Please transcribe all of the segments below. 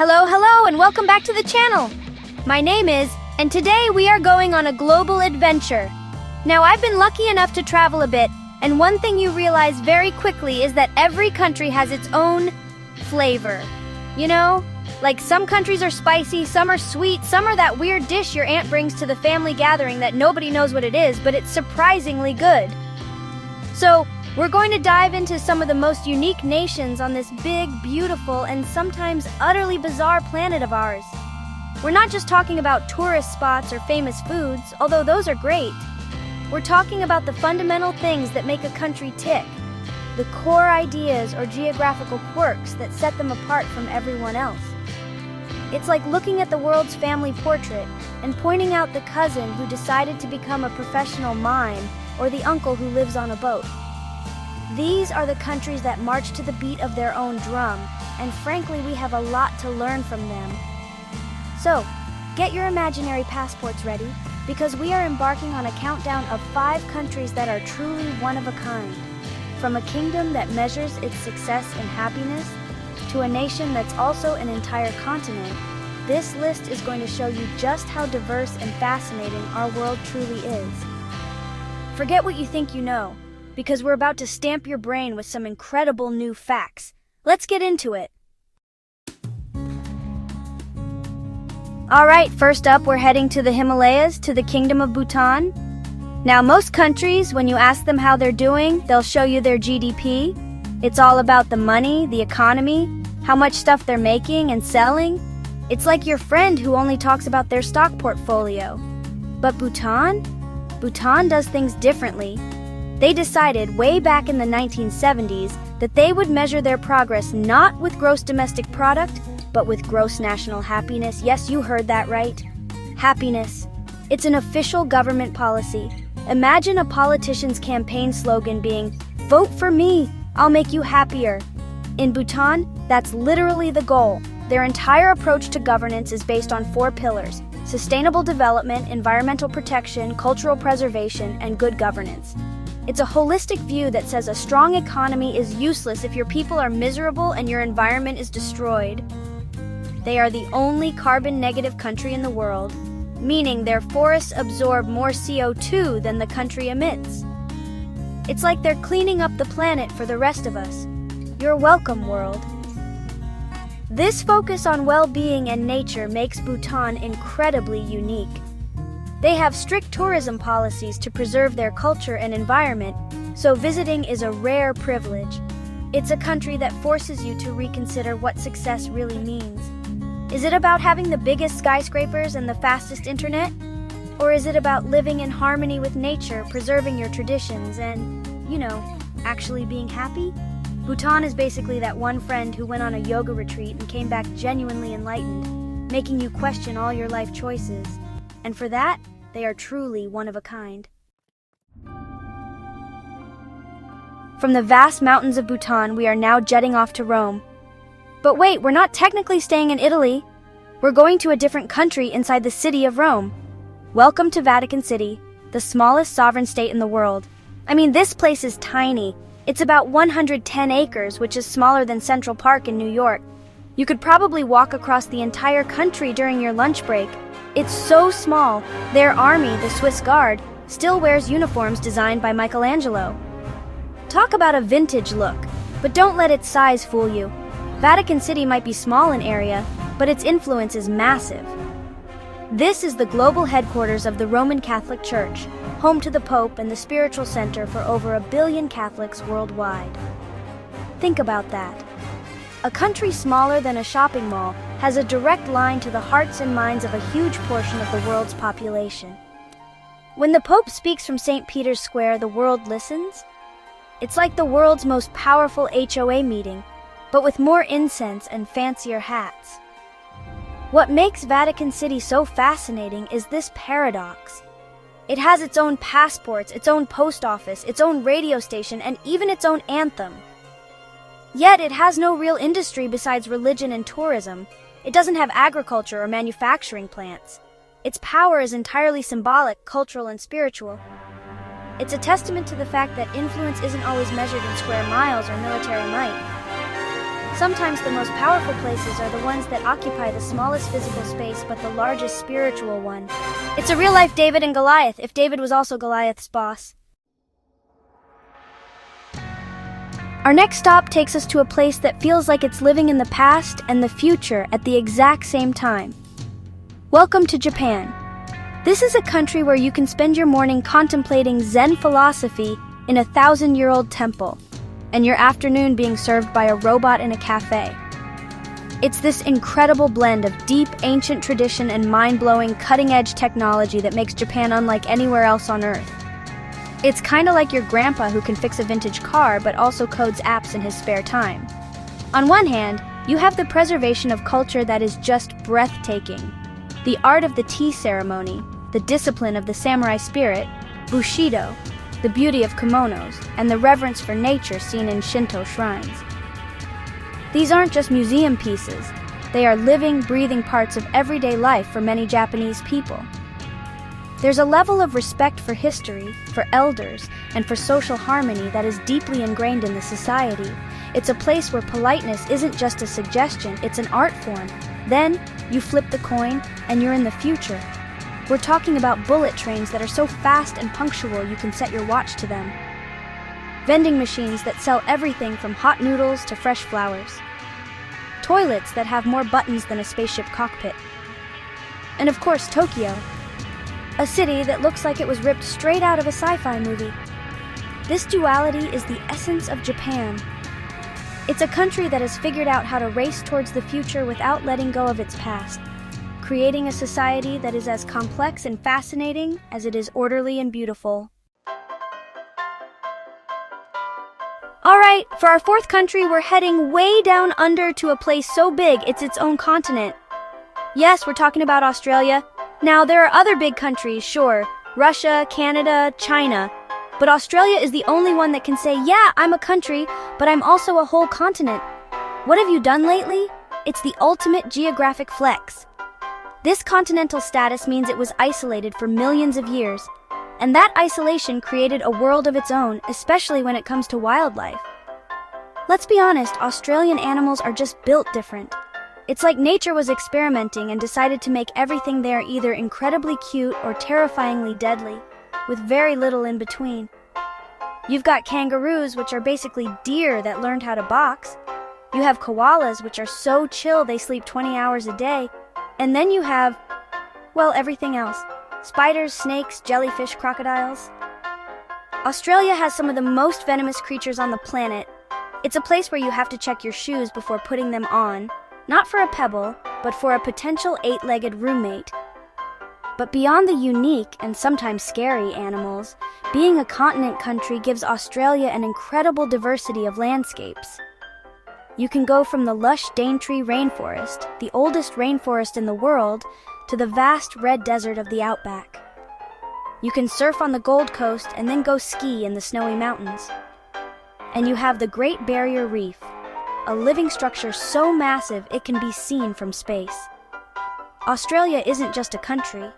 Hello, and welcome back to the channel. My name is, and today we are going on a global adventure. Now, I've been lucky enough to travel a bit, and one thing you realize very quickly is that every country has its own flavor. You know, like some countries are spicy, some are sweet, some are that weird dish your aunt brings to the family gathering that nobody knows what it is, but it's surprisingly good. So, we're going to dive into some of the most unique nations on this big, beautiful, and sometimes utterly bizarre planet of ours. We're not just talking about tourist spots or famous foods, although those are great. We're talking about the fundamental things that make a country tick, the core ideas or geographical quirks that set them apart from everyone else. It's like looking at the world's family portrait and pointing out the cousin who decided to become a professional mime or the uncle who lives on a boat. These are the countries that march to the beat of their own drum, and frankly, we have a lot to learn from them. So, get your imaginary passports ready, because we are embarking on a countdown of 5 countries that are truly one of a kind. From a kingdom that measures its success in happiness, to a nation that's also an entire continent, this list is going to show you just how diverse and fascinating our world truly is. Forget what you think you know, because we're about to stamp your brain with some incredible new facts. Let's get into it. Alright, first up, we're heading to the Himalayas, to the Kingdom of Bhutan. Now, most countries, when you ask them how they're doing, they'll show you their GDP. It's all about the money, the economy, how much stuff they're making and selling. It's like your friend who only talks about their stock portfolio. But Bhutan? Bhutan does things differently. They decided way back in the 1970s that they would measure their progress not with gross domestic product, but with gross national happiness. Yes, you heard that right. Happiness. It's an official government policy. Imagine a politician's campaign slogan being, "Vote for me, I'll make you happier." In Bhutan, that's literally the goal. Their entire approach to governance is based on 4 pillars: sustainable development, environmental protection, cultural preservation, and good governance. It's a holistic view that says a strong economy is useless if your people are miserable and your environment is destroyed. They are the only carbon-negative country in the world, meaning their forests absorb more CO2 than the country emits. It's like they're cleaning up the planet for the rest of us. You're welcome, world. This focus on well-being and nature makes Bhutan incredibly unique. They have strict tourism policies to preserve their culture and environment, so visiting is a rare privilege. It's a country that forces you to reconsider what success really means. Is it about having the biggest skyscrapers and the fastest internet? Or is it about living in harmony with nature, preserving your traditions, and, actually being happy? Bhutan is basically that one friend who went on a yoga retreat and came back genuinely enlightened, making you question all your life choices. And for that, they are truly one of a kind. From the vast mountains of Bhutan, we are now jetting off to Rome. But wait, we're not technically staying in Italy. We're going to a different country inside the city of Rome. Welcome to Vatican City, the smallest sovereign state in the world. I mean, this place is tiny. It's about 110 acres, which is smaller than Central Park in New York. You could probably walk across the entire country during your lunch break. It's so small, their army, the Swiss Guard, still wears uniforms designed by Michelangelo. Talk about a vintage look, but don't let its size fool you. Vatican City might be small in area, but its influence is massive. This is the global headquarters of the Roman Catholic Church, home to the Pope and the spiritual center for over 1 billion Catholics worldwide. Think about that. A country smaller than a shopping mall has a direct line to the hearts and minds of a huge portion of the world's population. When the Pope speaks from St. Peter's Square, the world listens. It's like the world's most powerful HOA meeting, but with more incense and fancier hats. What makes Vatican City so fascinating is this paradox. It has its own passports, its own post office, its own radio station, and even its own anthem. Yet it has no real industry besides religion and tourism. It doesn't have agriculture or manufacturing plants. Its power is entirely symbolic, cultural, and spiritual. It's a testament to the fact that influence isn't always measured in square miles or military might. Sometimes the most powerful places are the ones that occupy the smallest physical space but the largest spiritual one. It's a real-life David and Goliath, if David was also Goliath's boss. Our next stop takes us to a place that feels like it's living in the past and the future at the exact same time. Welcome to Japan. This is a country where you can spend your morning contemplating Zen philosophy in a 1,000-year-old temple, and your afternoon being served by a robot in a cafe. It's this incredible blend of deep, ancient tradition and mind-blowing, cutting-edge technology that makes Japan unlike anywhere else on Earth. It's kinda like your grandpa who can fix a vintage car but also codes apps in his spare time. On one hand, you have the preservation of culture that is just breathtaking. The art of the tea ceremony, the discipline of the samurai spirit, Bushido, the beauty of kimonos, and the reverence for nature seen in Shinto shrines. These aren't just museum pieces, they are living, breathing parts of everyday life for many Japanese people. There's a level of respect for history, for elders, and for social harmony that is deeply ingrained in the society. It's a place where politeness isn't just a suggestion, it's an art form. Then, you flip the coin, and you're in the future. We're talking about bullet trains that are so fast and punctual you can set your watch to them. Vending machines that sell everything from hot noodles to fresh flowers. Toilets that have more buttons than a spaceship cockpit. And of course, Tokyo. A city that looks like it was ripped straight out of a sci-fi movie. This duality is the essence of Japan. It's a country that has figured out how to race towards the future without letting go of its past, creating a society that is as complex and fascinating as it is orderly and beautiful. Alright, for our fourth country, we're heading way down under to a place so big it's its own continent. Yes, we're talking about Australia. Now, there are other big countries, sure, Russia, Canada, China, but Australia is the only one that can say, yeah, I'm a country, but I'm also a whole continent. What have you done lately? It's the ultimate geographic flex. This continental status means it was isolated for millions of years, and that isolation created a world of its own, especially when it comes to wildlife. Let's be honest, Australian animals are just built different. It's like nature was experimenting and decided to make everything there either incredibly cute or terrifyingly deadly, with very little in between. You've got kangaroos, which are basically deer that learned how to box. You have koalas, which are so chill they sleep 20 hours a day. And then you have, well, everything else. Spiders, snakes, jellyfish, crocodiles. Australia has some of the most venomous creatures on the planet. It's a place where you have to check your shoes before putting them on, not for a pebble, but for a potential 8-legged roommate. But beyond the unique and sometimes scary animals, being a continent country gives Australia an incredible diversity of landscapes. You can go from the lush Daintree rainforest, the oldest rainforest in the world, to the vast red desert of the outback. You can surf on the Gold Coast and then go ski in the snowy mountains. And you have the Great Barrier Reef, a living structure so massive it can be seen from space. Australia isn't just a country.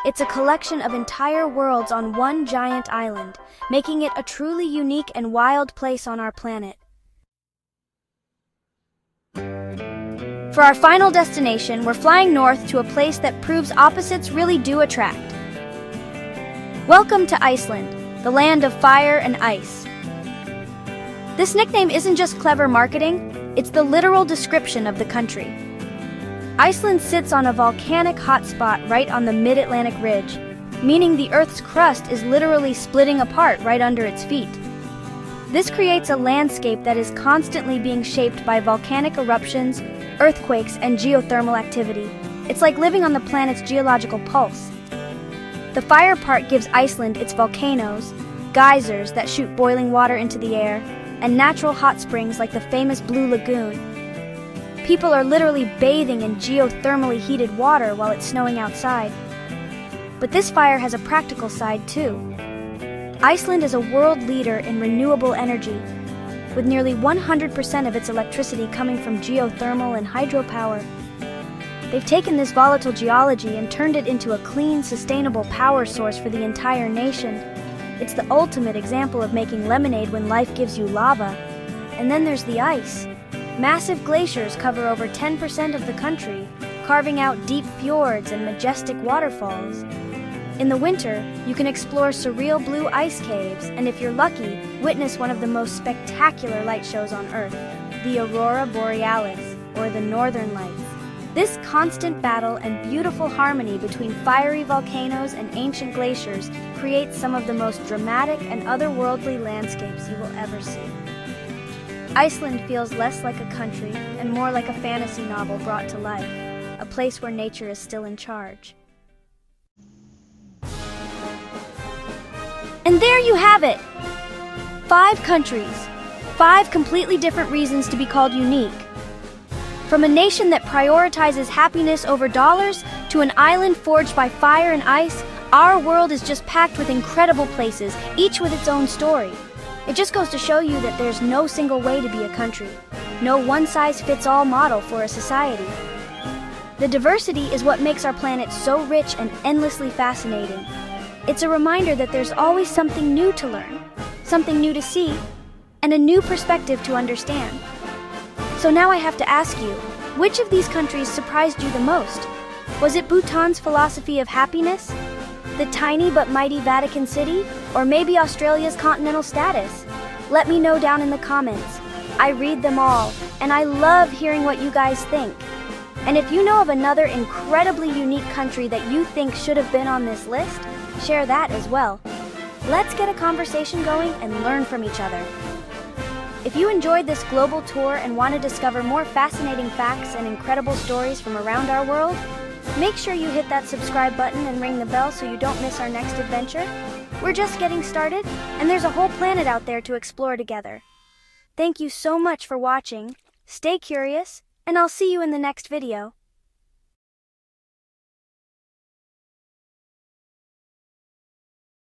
It's a collection of entire worlds on one giant island, making it a truly unique and wild place on our planet. For our final destination, we're flying north to a place that proves opposites really do attract. Welcome to Iceland, the land of fire and ice. This nickname isn't just clever marketing, it's the literal description of the country. Iceland sits on a volcanic hotspot right on the mid-Atlantic ridge, meaning the Earth's crust is literally splitting apart right under its feet. This creates a landscape that is constantly being shaped by volcanic eruptions, earthquakes, and geothermal activity. It's like living on the planet's geological pulse. The fire part gives Iceland its volcanoes, geysers that shoot boiling water into the air, and natural hot springs like the famous Blue Lagoon. People are literally bathing in geothermally heated water while it's snowing outside. But this fire has a practical side too. Iceland is a world leader in renewable energy, with nearly 100% of its electricity coming from geothermal and hydropower. They've taken this volatile geology and turned it into a clean, sustainable power source for the entire nation. It's the ultimate example of making lemonade when life gives you lava. And then there's the ice. Massive glaciers cover over 10% of the country, carving out deep fjords and majestic waterfalls. In the winter, you can explore surreal blue ice caves, and if you're lucky, witness one of the most spectacular light shows on Earth, the Aurora Borealis, or the Northern Lights. This constant battle and beautiful harmony between fiery volcanoes and ancient glaciers creates some of the most dramatic and otherworldly landscapes you will ever see. Iceland feels less like a country and more like a fantasy novel brought to life, a place where nature is still in charge. And there you have it! 5 countries, 5 completely different reasons to be called unique. From a nation that prioritizes happiness over dollars to an island forged by fire and ice, our world is just packed with incredible places, each with its own story. It just goes to show you that there's no single way to be a country, no one-size-fits-all model for a society. The diversity is what makes our planet so rich and endlessly fascinating. It's a reminder that there's always something new to learn, something new to see, and a new perspective to understand. So now I have to ask you, which of these countries surprised you the most? Was it Bhutan's philosophy of happiness? The tiny but mighty Vatican City? Or maybe Australia's continental status? Let me know down in the comments. I read them all, and I love hearing what you guys think. And if you know of another incredibly unique country that you think should have been on this list, share that as well. Let's get a conversation going and learn from each other. If you enjoyed this global tour and want to discover more fascinating facts and incredible stories from around our world, make sure you hit that subscribe button and ring the bell so you don't miss our next adventure. We're just getting started, and there's a whole planet out there to explore together. Thank you so much for watching. Stay curious, and I'll see you in the next video.